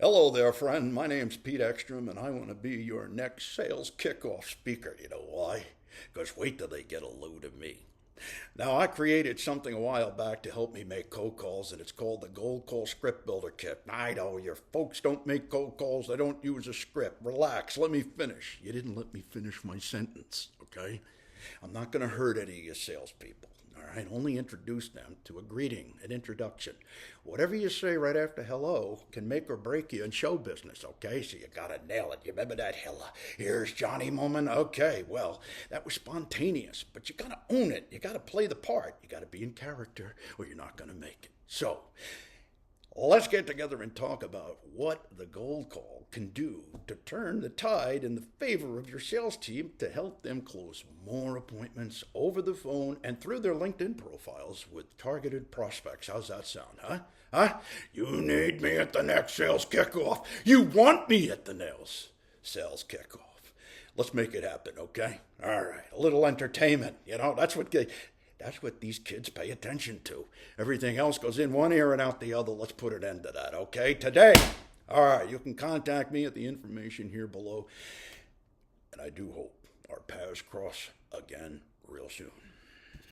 Hello there, friend. My name's Pete Ekstrom, and I want to be your next sales kickoff speaker. You know why? Because wait till they get a load of me. Now, I created something a while back to help me make cold calls, and it's called the Gold Call Script Builder Kit. I know your folks don't make cold calls, they don't use a script. Relax, let me finish. You didn't let me finish my sentence, okay? I'm not going to hurt any of your salespeople. All right, only introduce them to a greeting, an introduction. Whatever you say right after hello can make or break you in show business, okay? So you gotta nail it. You remember that hello, here's Johnny moment? Okay, well, that was spontaneous, but you gotta own it. You gotta play the part. You gotta be in character or you're not gonna make it. So, let's get together and talk about what the Gold Call can do to turn the tide in the favor of your sales team to help them close more appointments over the phone and through their LinkedIn profiles with targeted prospects. How's that sound, huh? You need me at the next sales kickoff. You want me at the nails sales kickoff. Let's make it happen, okay? All right, a little entertainment. That's what these kids pay attention to. Everything else goes in one ear and out the other. Let's put an end to that, okay? Today, all right, you can contact me at the information here below. And I do hope our paths cross again real soon.